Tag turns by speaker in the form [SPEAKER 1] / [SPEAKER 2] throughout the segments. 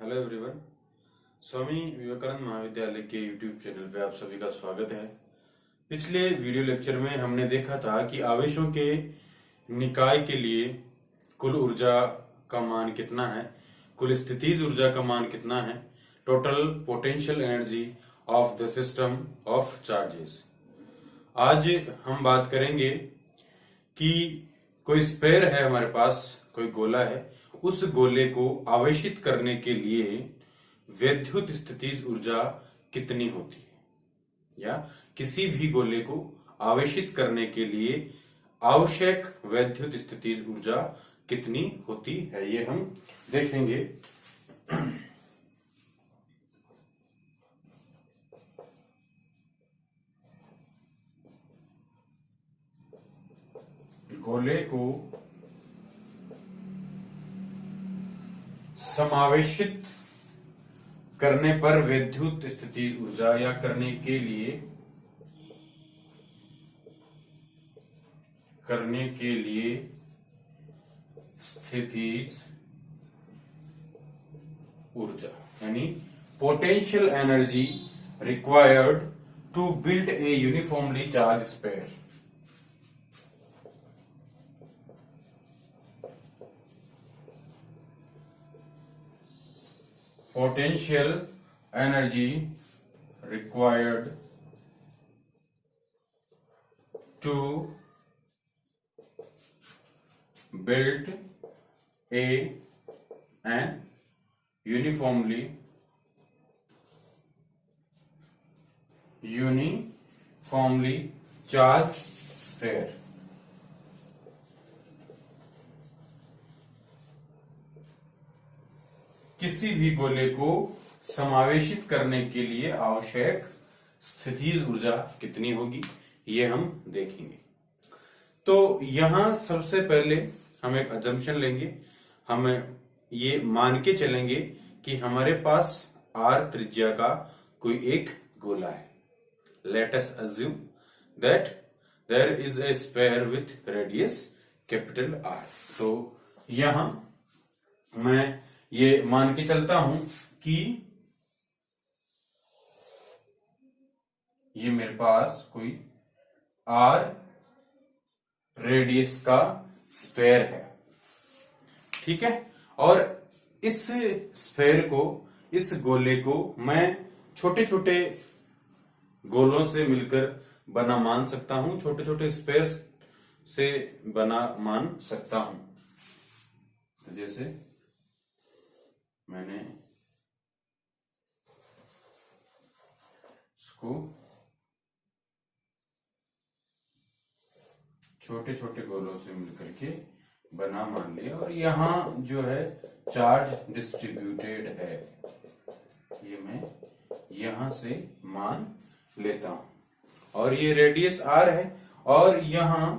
[SPEAKER 1] Hello everyone. Swami Vivekananda महाविद्यालय के YouTube channel पे आप सभी का स्वागत है। पिछले वीडियो लेक्चर में हमने देखा था कि आवेशों के निकाय के लिए कुल ऊर्जा का मान कितना है, कुल स्थितिज ऊर्जा का मान कितना है, total potential energy of the system of charges. आज हम बात करेंगे कि कोई स्फेयर है हमारे पास, कोई गोला है, उस गोले को आवेशित करने के लिए वैद्युत स्थितिज ऊर्जा कितनी होती है, या किसी भी गोले को आवेशित करने के लिए आवश्यक वैद्युत स्थितिज ऊर्जा कितनी होती है, ये हम देखेंगे। गोले को समावेशित करने पर वैद्युत स्थितिज ऊर्जा या करने के लिए स्थितिज ऊर्जा यानी potential energy required to build a uniformly charge sphere. Potential energy required to build an uniformly charged sphere। किसी भी गोले को समावेशित करने के लिए आवश्यक स्थितिज ऊर्जा कितनी होगी, ये हम देखेंगे। तो यहां सबसे पहले हम एक अजम्पशन लेंगे, हम ये मान के चलेंगे कि हमारे पास आर त्रिज्या का कोई एक गोला है। Let us assume that there is a sphere with radius capital R. तो यहां मैं ये मान के चलता हूं कि ये मेरे पास कोई आर रेडियस का स्फेयर है, ठीक है। और इस स्फेयर को, इस गोले को मैं छोटे छोटे गोलों से मिलकर बना मान सकता हूं, छोटे छोटे स्फेयर से बना मान सकता हूं। तो जैसे मैंने इसको छोटे छोटे गोलों से मिलकर के बना मान लिया, और यहां जो है चार्ज डिस्ट्रीब्यूटेड है, ये मैं यहां से मान लेता हूं। और ये रेडियस आर है, और यहां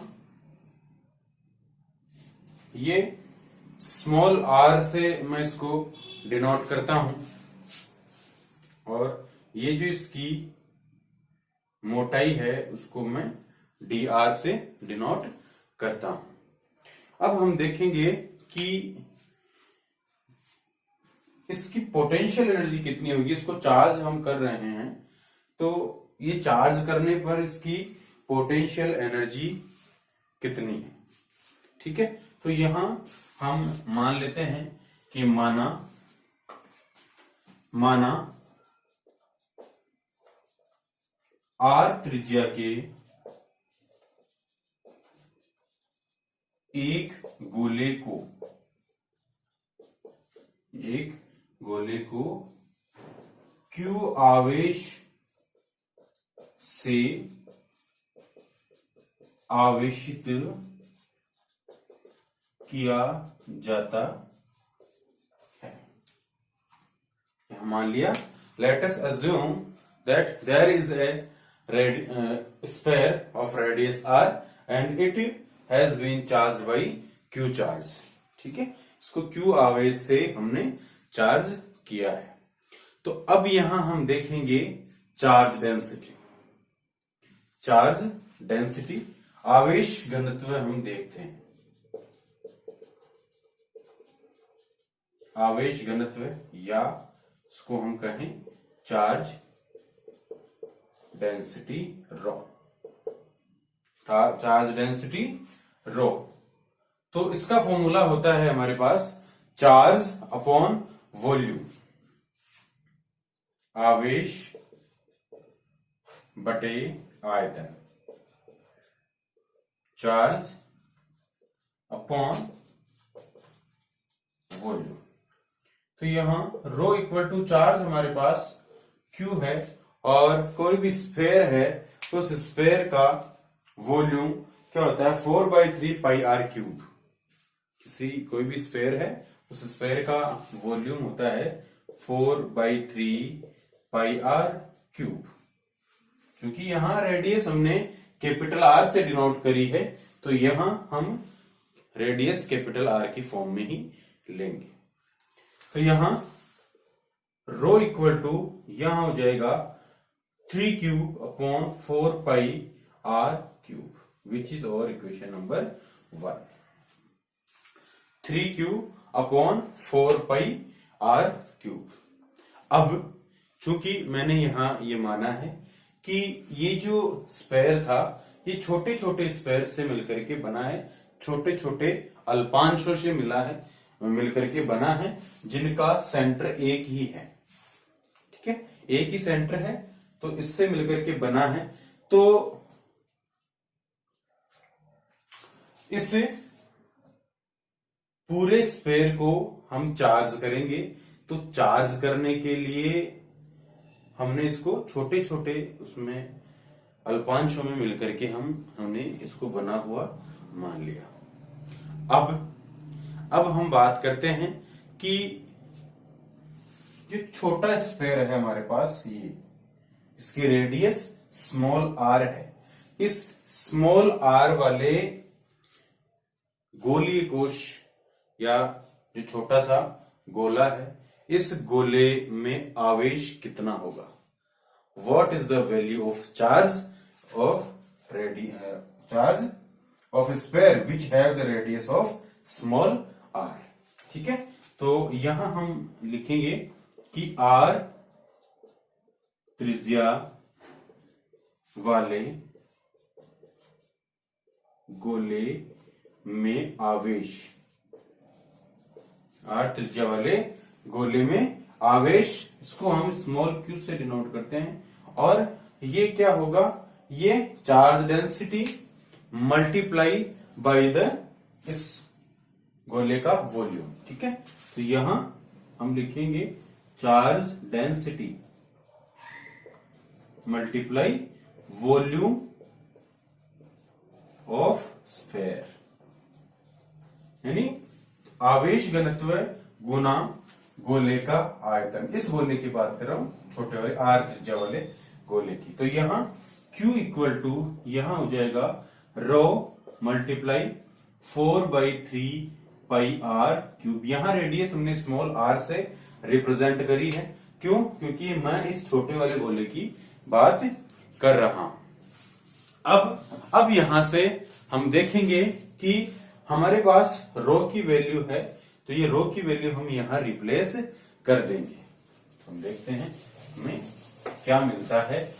[SPEAKER 1] ये स्मॉल आर से मैं इसको डिनोट करता हूं, और ये जो इसकी मोटाई है उसको मैं डी आर से डिनोट करता हूं। अब हम देखेंगे कि इसकी पोटेंशियल एनर्जी कितनी होगी। इसको चार्ज हम कर रहे हैं, तो ये चार्ज करने पर इसकी पोटेंशियल एनर्जी कितनी है, ठीक है। तो यहां हम मान लेते हैं कि माना आर त्रिज्या के एक गोले को क्यू आवेश से आवेशित किया जाता है। मान लिया, let us assume that there is a sphere of radius R and it has been charged by Q charge, ठीक है। इसको क्यू आवेश से हमने चार्ज किया है। तो अब यहां हम देखेंगे चार्ज डेंसिटी, आवेश घनत्व हम देखते हैं। आवेश घनत्व, या इसको हम कहें charge density rho, charge density rho. तो इसका फॉर्मूला होता है हमारे पास चार्ज अपॉन वॉल्यूम, आवेश बटे आयतन, चार्ज अपॉन वॉल्यूम। तो यहां रो इक्वल टू चार्ज हमारे पास क्यू है, और कोई भी स्फेयर है तो उस स्फेयर का वॉल्यूम क्या होता है 4/3πr³। कोई भी स्फेयर है, उस स्फेयर का वॉल्यूम होता है 4/3πr³। क्योंकि यहां रेडियस हमने कैपिटल आर से डिनोट करी है, तो यहां हम रेडियस कैपिटल आर की फॉर्म में ही लेंगे। तो यहां रो इक्वल टू यहां हो जाएगा 3q/4πr³, विच इज और इक्वेशन नंबर 1। 3q/4πr³। अब चूंकि मैंने यहां ये माना है कि ये जो स्पेयर था ये छोटे छोटे स्पेयर से मिलकर के बना है, छोटे छोटे अल्पांशों से मिलकर के बना है, जिनका सेंटर एक ही है। ठीक है, एक ही सेंटर है, तो इससे मिलकर के बना है। तो इस पूरे स्पेयर को हम चार्ज करेंगे, तो चार्ज करने के लिए हमने इसको छोटे छोटे उसमें अल्पांशों में मिलकर के हमने इसको बना हुआ मान लिया। अब हम बात करते हैं कि जो छोटा स्फेयर है हमारे पास, ये इसकी रेडियस स्मॉल आर है। इस स्मॉल आर वाले गोलीय कोश या जो छोटा सा गोला है, इस गोले में आवेश कितना होगा? What is the value of charge of sphere which have the radius of small R. ठीक है, तो यहां हम लिखेंगे कि आर त्रिज्या वाले गोले में आवेश, आर त्रिज्या वाले गोले में आवेश, इसको हम स्मॉल क्यू से डिनोट करते हैं। और ये क्या होगा? ये charge density multiply by the इस गोले का वॉल्यूम। ठीक है, तो यहां हम लिखेंगे charge density multiply volume of sphere, यानी आवेश घनत्व गुना गोले का आयतन। इस गोले की बात कर रहा हूं, छोटे वाले आर त्रिज्या वाले गोले की। तो यहां Q इक्वल टू यहां हो जाएगा रो मल्टीप्लाई 4/3πr³। यहां रेडियस हमने स्मॉल आर से रिप्रेजेंट करी है। क्यों? क्योंकि मैं इस छोटे वाले गोले की बात कर रहा हूं। अब यहां से हम देखेंगे कि हमारे पास रो की वैल्यू है, तो ये रो की वैल्यू हम यहां रिप्लेस कर देंगे। हम देखते हैं हमें क्या मिलता है।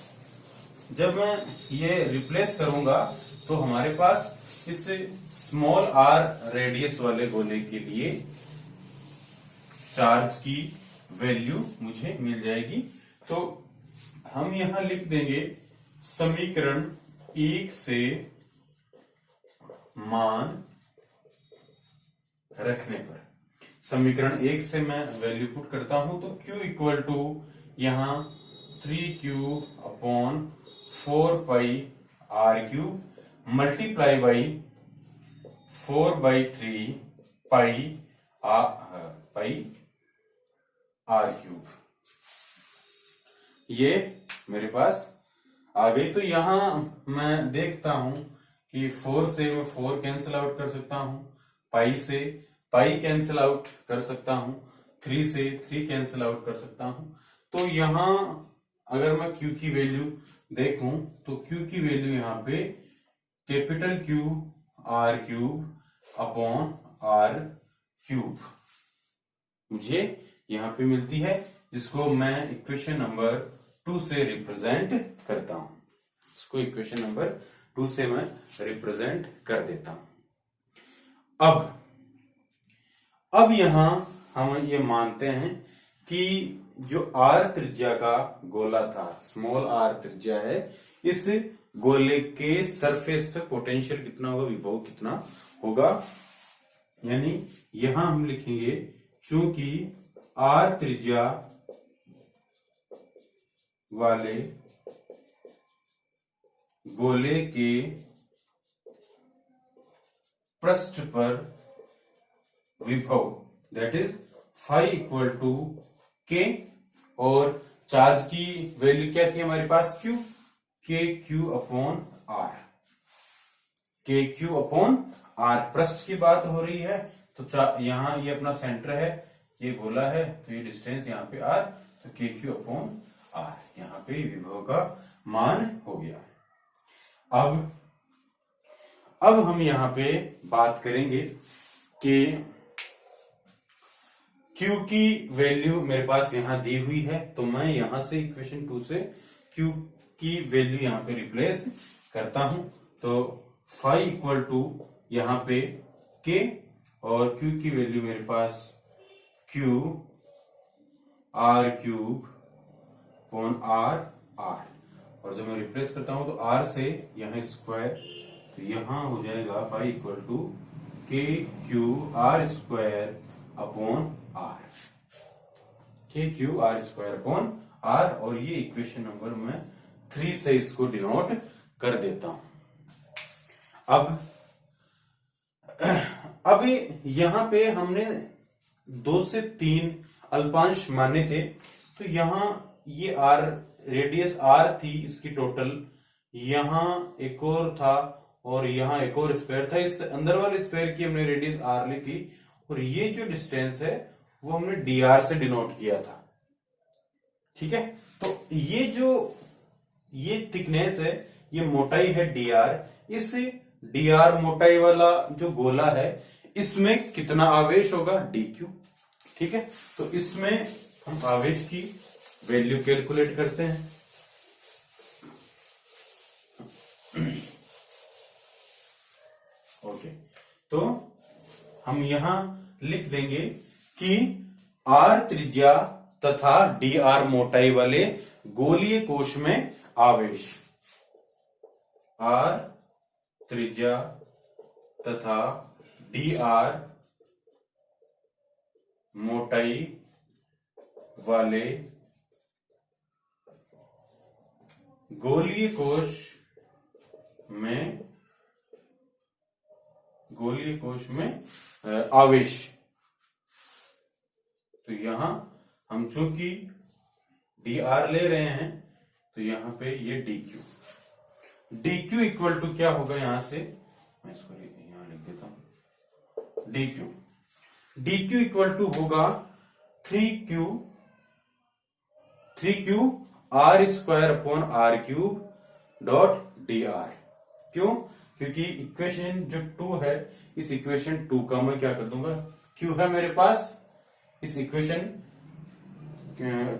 [SPEAKER 1] जब मैं ये रिप्लेस करूंगा तो हमारे पास इस स्मॉल आर रेडियस वाले गोले के लिए चार्ज की वैल्यू मुझे मिल जाएगी। तो हम यहां लिख देंगे समीकरण 1 से मान रखने पर। समीकरण 1 से मैं वैल्यू पुट करता हूं, तो Q इक्वल टू यहां 3q/4πr³ मल्टीप्लाई बाई 4/3πr³। ये मेरे पास आ गई। तो यहां मैं देखता हूं कि 4 से मैं 4 कैंसिल आउट कर सकता हूं, पाई से पाई कैंसिल आउट कर सकता हूं, 3 से 3 कैंसिल आउट कर सकता हूं। तो यहां अगर मैं Q की वैल्यू देखूं तो Q की वैल्यू यहां पे capital Q r³ upon r³ मुझे यहाँ पे मिलती है, जिसको मैं इक्वेशन नंबर 2 से रिप्रेजेंट करता हूं। इसको इक्वेशन नंबर 2 से मैं रिप्रेजेंट कर देता हूं। अब यहां हम ये मानते हैं कि जो आर त्रिज्या का गोला था, स्मॉल आर त्रिज्या है, इस गोले के सरफेस पे पोटेंशियल कितना होगा, विभव कितना होगा। यानी यहां हम लिखेंगे चूंकि आर त्रिज्या वाले गोले के पृष्ठ पर विभव that is phi equal to K, और चार्ज की वैल्यू क्या थी हमारे पास, Q, K Q upon R, K Q upon R. पृष्ठ की बात हो रही है तो यहां ये अपना सेंटर है, ये गोला है, तो ये डिस्टेंस यहाँ पे आर, तो के क्यू अपॉन आर, यहाँ पे विभव का मान हो गया। अब हम यहाँ पे बात करेंगे कि Q की वैल्यू मेरे पास यहां दी हुई है, तो मैं यहां से इक्वेशन 2 से Q की वैल्यू यहां पे रिप्लेस करता हूं। तो फाई इक्वल टू यहां पे K और Q की वैल्यू मेरे पास Q R cube upon R, और जब मैं रिप्लेस करता हूं तो R से यहां स्क्वायर, तो यहां हो जाएगा phi equal to K Q R square upon R, K Q R square upon R, और ये इक्वेशन नंबर मैं 3 से इसको डिनोट कर देता हूं। अब यहां पे हमने 2 से 3 अल्पांश माने थे, तो यहां ये आर रेडियस आर थी इसकी टोटल, यहां एक और था और यहां एक और स्क्वायर था, इस अंदर वाले स्क्वायर की हमने रेडियस आर ली थी, और ये जो डिस्टेंस है वो हमने डी आर से डिनोट किया था। ठीक है, तो ये थिकनेस है, ये मोटाई है डी आर। इस डी आर मोटाई वाला जो गोला है इसमें कितना आवेश होगा, डी क्यू। ठीक है, तो इसमें हम आवेश की वैल्यू कैलकुलेट करते हैं। ओके, तो हम यहां लिख देंगे कि आर त्रिज्या तथा डी आर मोटाई वाले गोलीय कोश में आवेश, आर त्रिज्या तथा डी आर मोटाई वाले गोलीय कोश में आवेश। तो यहां हम चूंकि डी आर ले रहे हैं, तो यहां पे ये डी क्यू इक्वल टू क्या होगा, यहां से मैं इसको यहां लिख देता हूं, डी क्यू इक्वल टू होगा 3Q R square upon R cube dot D R. क्यों? क्योंकि इक्वेशन जो 2 है, इस इक्वेशन 2 का मैं क्या कर दूंगा, Q है मेरे पास इस इक्वेशन,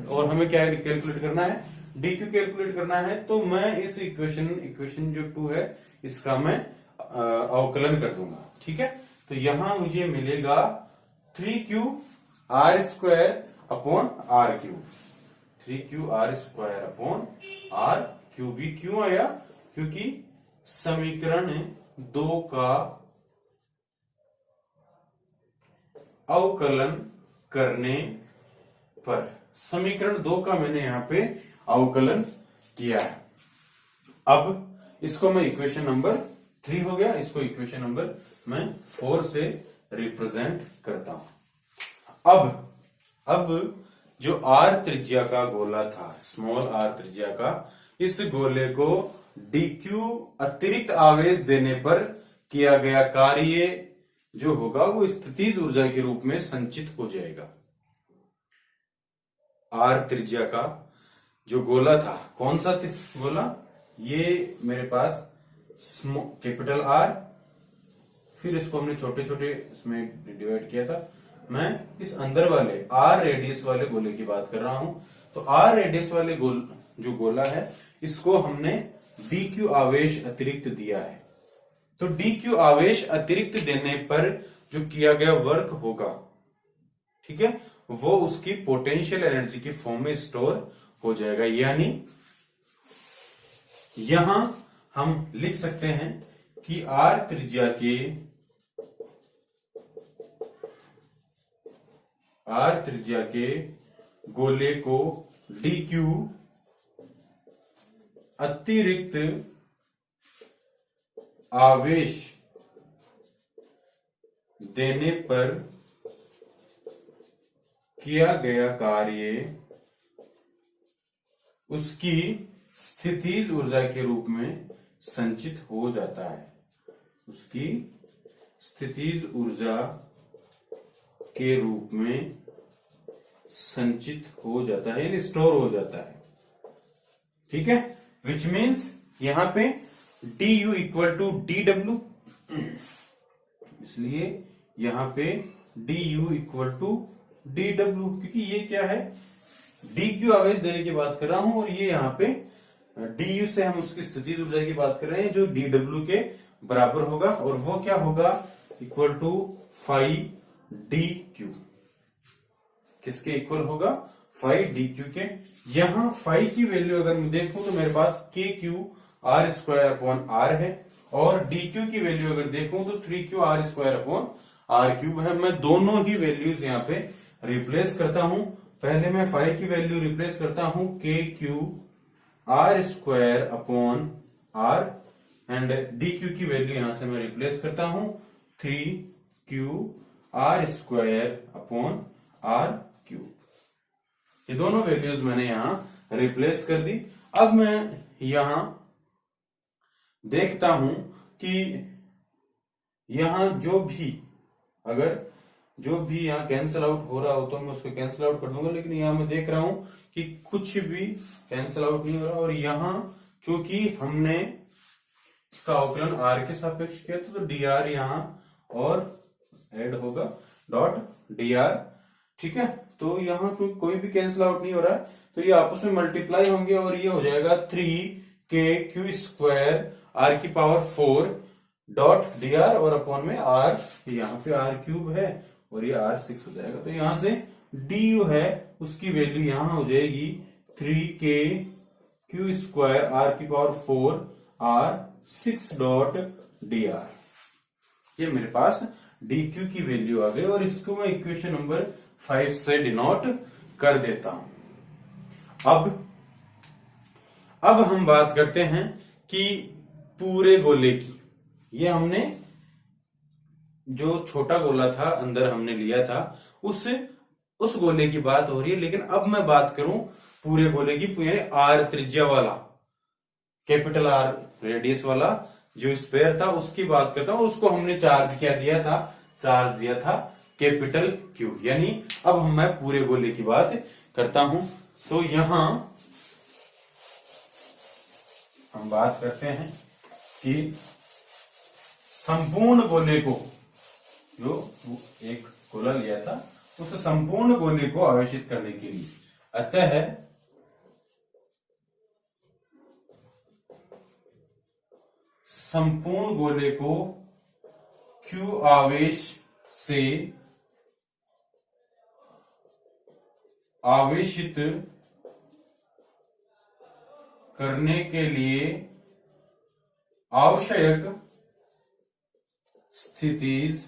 [SPEAKER 1] और हमें क्या कैलकुलेट करना है, डी क्यू कैलकुलेट करना है, तो मैं इस इक्वेशन जो 2 है इसका मैं अवकलन कर दूंगा। ठीक है, तो यहां मुझे मिलेगा 3Q R square upon R cube, 3Q R square upon R cube. भी क्यों आया, क्योंकि समीकरण 2 का अवकलन करने पर, समीकरण 2 का मैंने यहां पे अवकलन किया है। अब इसको मैं इक्वेशन नंबर 3 हो गया, इसको इक्वेशन नंबर मैं 4 से रिप्रेजेंट करता हूं। अब जो आर त्रिज्या का गोला था, स्मॉल आर त्रिज्या का, इस गोले को डीक्यू अतिरिक्त आवेश देने पर किया गया कार्य जो होगा वो स्थितिज ऊर्जा के रूप में संचित हो जाएगा। आर त्रिज्या का जो गोला था, कौन सा गोला, ये मेरे पास कैपिटल आर, फिर इसको हमने छोटे छोटे इसमें डिवाइड किया था, मैं इस अंदर वाले आर रेडियस वाले गोले की बात कर रहा हूं। तो आर रेडियस वाले जो गोला है इसको हमने डी क्यू आवेश अतिरिक्त दिया है। तो डी क्यू आवेश अतिरिक्त देने पर जो किया गया वर्क होगा, ठीक है, वो उसकी पोटेंशियल एनर्जी की फॉर्म में स्टोर हो जाएगा। यानी यहां हम लिख सकते हैं कि आर त्रिज्या के गोले को डी क्यू अतिरिक्त आवेश देने पर किया गया कार्य उसकी स्थितिज ऊर्जा के रूप में संचित हो जाता है। उसकी स्थितिज ऊर्जा के रूप में संचित हो जाता है, यानी स्टोर हो जाता है। ठीक है, विच मीन्स यहां पे D U equal to D W, इसलिए यहां पे D U equal to D W, क्योंकि ये क्या है, डी क्यू आवेश देने की बात कर रहा हूं और ये यहां पे डी यू से हम उसकी स्थितिज ऊर्जा की बात कर रहे हैं जो डी डब्ल्यू के बराबर होगा, और वो क्या होगा, equal to phi D Q. किसके इक्वल होगा, फाई डी क्यू के। यहां फाई की वैल्यू अगर मैं देखूं तो मेरे पास K Q R square upon R है, और डी क्यू की वैल्यू अगर देखूं तो 3q R square upon R cube है। मैं दोनों ही वैल्यूज यहां पे रिप्लेस करता हूं। पहले मैं फाई की वैल्यू रिप्लेस करता हूं K Q R square upon R, and D Q की वैल्यू यहां से मैं रिप्लेस करता हूं 3q R square upon R cube. ये दोनों वैल्यूज मैंने यहां रिप्लेस कर दी। अब मैं यहां देखता हूं कि यहां जो भी यहां कैंसिल आउट हो रहा हो तो मैं उसको कैंसिल आउट कर दूंगा, लेकिन यहां मैं देख रहा हूं कि कुछ भी कैंसिल आउट नहीं हो रहा, और यहां चूंकि हमने इसका अवकलन आर के सापेक्ष किया तो डी आर यहां और ऐड होगा डॉट डी आर। ठीक है, तो यहां चूंकि कोई भी कैंसिल आउट नहीं हो रहा है तो ये आपस में मल्टीप्लाई होंगे और ये हो जाएगा 3k स्क्वायर आर की पावर 4 डॉट डी आर, और अपॉन में आर, यहाँ पे आर क्यूब है और ये आर 6 हो जाएगा। तो यहां से डी यू है उसकी वैल्यू यहां हो जाएगी 3k स्क्वायर आर की power 4 R 6 dot D R. ये मेरे पास डी क्यू की वैल्यू आ गई, और इसको मैं इक्वेशन नंबर 5 से डिनोट कर देता हूं। अब हम बात करते हैं कि पूरे गोले की, ये हमने जो छोटा गोला था अंदर हमने लिया था उस गोले की बात हो रही है, लेकिन अब मैं बात करूं पूरे गोले की, यानी आर त्रिज्या वाला, कैपिटल आर रेडियस वाला जो स्फीयर था उसकी बात करता हूं। उसको हमने चार्ज क्या दिया था, चार्ज दिया था कैपिटल क्यू। यानी अब मैं पूरे गोले की बात करता हूं। तो यहां हम बात करते हैं कि संपूर्ण गोले को, जो एक गोला लिया था उस संपूर्ण गोले को आवेशित करने के लिए, अतः संपूर्ण गोले को क्यू आवेश से आवेशित करने के लिए आवश्यक स्थितिज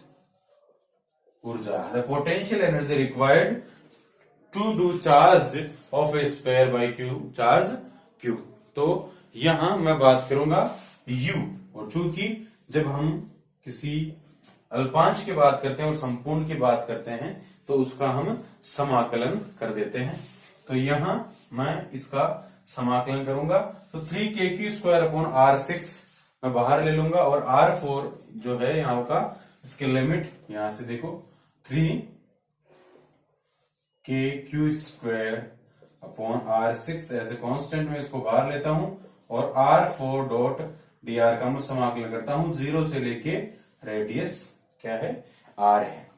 [SPEAKER 1] ऊर्जा, the potential energy required to do charge of a sphere by Q charge Q. तो यहां मैं बात करूंगा यू, और चूंकि जब हम किसी अल्पांश की बात करते हैं और संपूर्ण की बात करते हैं तो उसका हम समाकलन कर देते हैं। तो यहां मैं इसका समाकलन करूंगा, तो 3k स्क्वायर अपॉन R6 मैं बाहर ले लूंगा, और R4 जो है यहां का, इसकी लिमिट यहां से देखो 3k square upon R6 as a constant में इसको बाहर लेता हूं, और R4 डॉट dr का मैं समाकलन करता हूं 0 से लेके रेडियस क्या है, R है।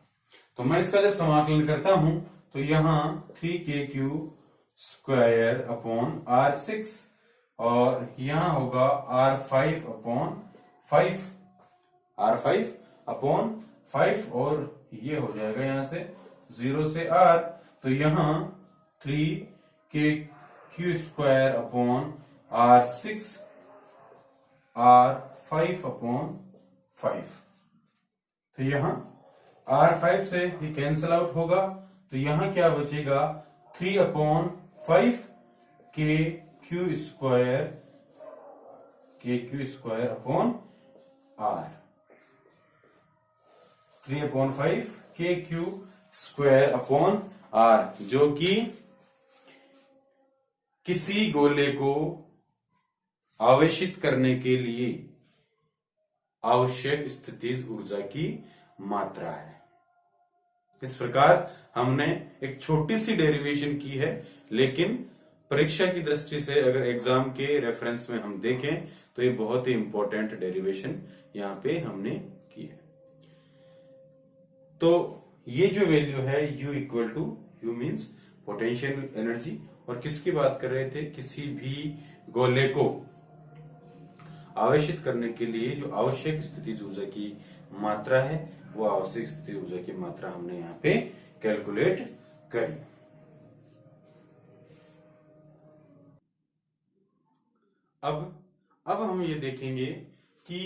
[SPEAKER 1] तो मैं इसका जब समाकलन करता हूं तो यहां 3k³ स्क्वायर अपॉन R6 और यहां होगा R5 अपॉन 5, R5 अपॉन 5 और ये हो जाएगा यहां से 0 से R, तो यहां 3k³ square upon R6 R5 upon 5। तो यहां R5 से ये कैंसल आउट होगा, तो यहां क्या बचेगा 3 upon 5 KQ square upon R, 3 upon 5 KQ square upon R, जो कि किसी गोले को आवेशित करने के लिए आवश्यक स्थितिज ऊर्जा की मात्रा है। इस प्रकार हमने एक छोटी सी डेरिवेशन की है, लेकिन परीक्षा की दृष्टि से अगर एग्जाम के रेफरेंस में हम देखें तो ये बहुत ही इंपॉर्टेंट डेरिवेशन यहां पे हमने की है। तो ये जो वैल्यू है U equal to, U means potential energy, और किसकी बात कर रहे थे, किसी भी गोले को आवेशित करने के लिए जो आवश्यक स्थितिज ऊर्जा की मात्रा है वो आवश्यक स्थितिज ऊर्जा की मात्रा हमने यहाँ पे कैलकुलेट करी। अब हम ये देखेंगे कि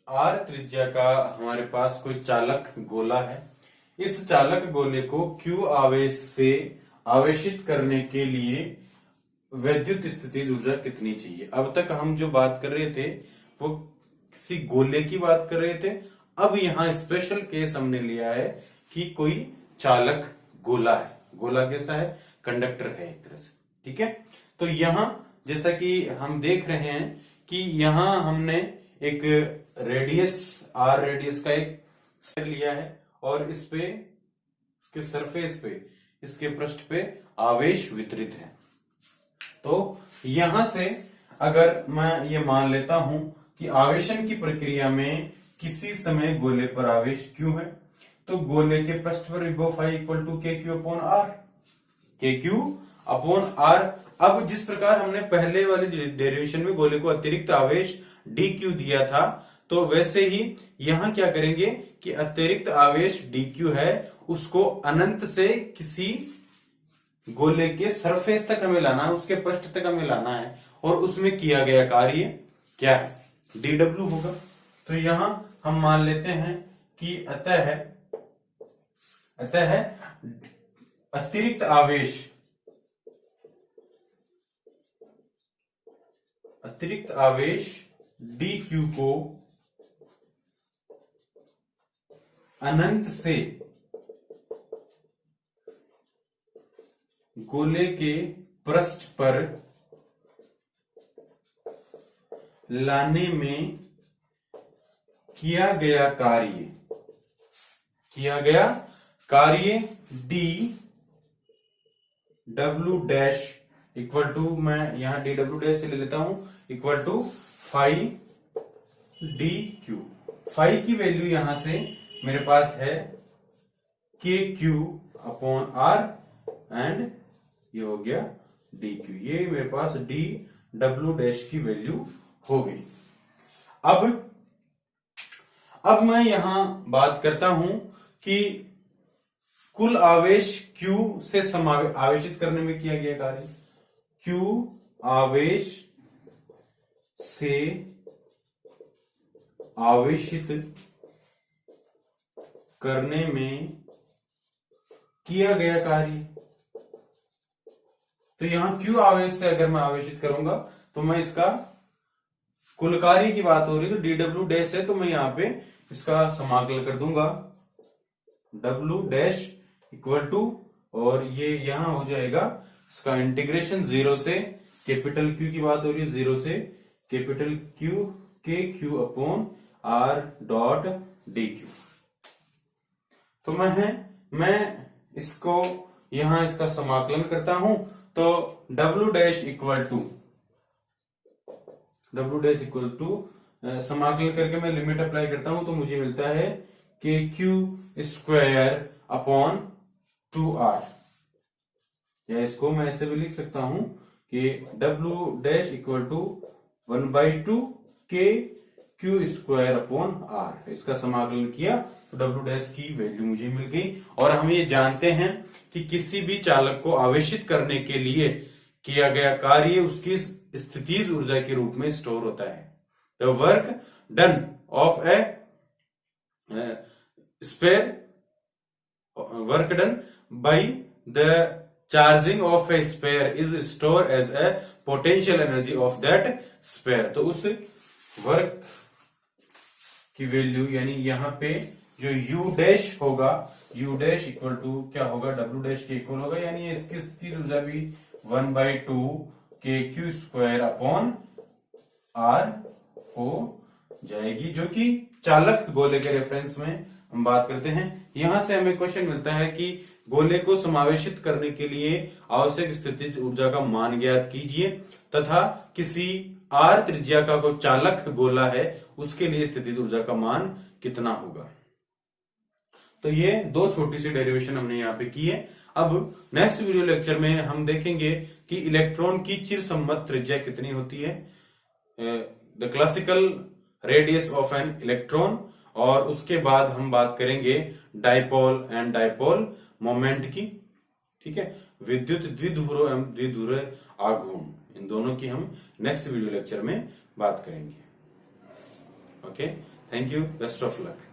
[SPEAKER 1] R त्रिज्या का हमारे पास कोई चालक गोला है। इस चालक गोले को Q आवेश से आवेशित करने के लिए वैद्युत स्थितिज ऊर्जा कितनी चाहिए। अब तक हम जो बात कर रहे थे वो किसी गोले की बात कर रहे थे, अब यहां स्पेशल केस हमने लिया है कि कोई चालक गोला है। गोला कैसा है, कंडक्टर है एक तरह से, ठीक है। तो यहां जैसा कि हम देख रहे हैं कि यहां हमने एक रेडियस R रेडियस का एक स्फीयर लिया है और इस पे, इसके सरफेस पे, इसके पृष्ठ पे आवेश वितरित है। तो यहां से अगर मैं ये मान लेता हूं कि आवेशन की प्रक्रिया में किसी समय गोले पर आवेश Q है, तो गोले के पृष्ठ पर विभव phi equal to KQ upon R, KQ upon R। अब जिस प्रकार हमने पहले वाली डेरिवेशन में गोले को अतिरिक्त आवेश DQ दिया था, तो वैसे ही यहां क्या करेंगे कि अतिरिक्त आवेश DQ है उसको अनंत से किसी गोले के सरफेस तक हमें लाना है, उसके पृष्ठ तक हमें लाना है, और उसमें किया गया कार्य क्या है, dW होगा। तो यहां हम मान लेते हैं कि अतः अतिरिक्त आवेश DQ को अनंत से गोले के पृष्ठ पर लाने में किया गया कार्य dW डैश इक्वल टू, मैं यहां dW डैश से ले लेता हूं, equal to phi DQ। Phi की वैल्यू यहां से मेरे पास है KQ अपॉन R एंड ये हो गया DQ। ये मेरे पास dW डैश की वैल्यू हो गई। अब मैं यहां बात करता हूं कि कुल आवेश Q से आवेशित करने में किया गया कार्य, Q आवेश से आवेशित करने में किया गया कार्य। तो यहां Q आवेश से अगर मैं आवेशित करूंगा तो मैं इसका कुल कार्य की बात हो रही है, तो dW डैश है, तो मैं यहां पे इसका समाकलन कर दूंगा, W डैश इक्वल टू, और ये यहां हो जाएगा इसका इंटीग्रेशन 0 से कैपिटल Q की बात हो रही है, 0 से capital Q KQ upon R dot DQ। तो मैं इसको यहां इसका समाकलन करता हूं, तो W डैश इक्वल टू समाकलन करके मैं लिमिट अप्लाई करता हूं, तो मुझे मिलता है KQ स्क्वायर अपॉन 2r, या इसको मैं ऐसे भी लिख सकता हूं कि W dash equal to 1/2 k Q square upon r। इसका समाकलन किया तो W डैश की वैल्यू मुझे मिल गई। और हम ये जानते हैं कि किसी भी चालक को आवेशित करने के लिए किया गया कार्य उसकी स्थितिज ऊर्जा के रूप में स्टोर होता है। The work done of a sphere, work done by the charging of a sphere is store as a potential energy of that sphere. तो उस वर्क की वैल्यू यानी यहाँ पे जो U डैश होगा, U डैश इक्वल टू क्या होगा, W डैश के इक्वल होगा, यानी इसकी स्थिति ऊर्जा भी 1/2 के क्यू स्क्वायर अपॉन R हो जाएगी, जो कि चालक गोले के रेफरेंस में हम बात करते हैं। यहां से हमें क्वेश्चन मिलता है कि गोले को समावेशित करने के लिए आवश्यक स्थितिज ऊर्जा का मान ज्ञात कीजिए तथा किसी R त्रिज्या का कोई चालक गोला है उसके लिए स्थितिज ऊर्जा का मान कितना होगा। तो ये दो छोटी सी डेरिवेशन हमने यहाँ पे की है। अब नेक्स्ट वीडियो लेक्चर में हम देखेंगे कि इलेक्ट्रॉन की चिरसम्मत त्रिज्या कितनी होती है, the classical radius of an electron, और उसके बाद हम बात करेंगे डाइपोल एंड डाइपोल मोमेंट की। ठीक है, विद्युत द्विध्रुव एवं द्विध्रुव आघूर्ण, इन दोनों की हम नेक्स्ट वीडियो लेक्चर में बात करेंगे। Okay, thank you, best of luck.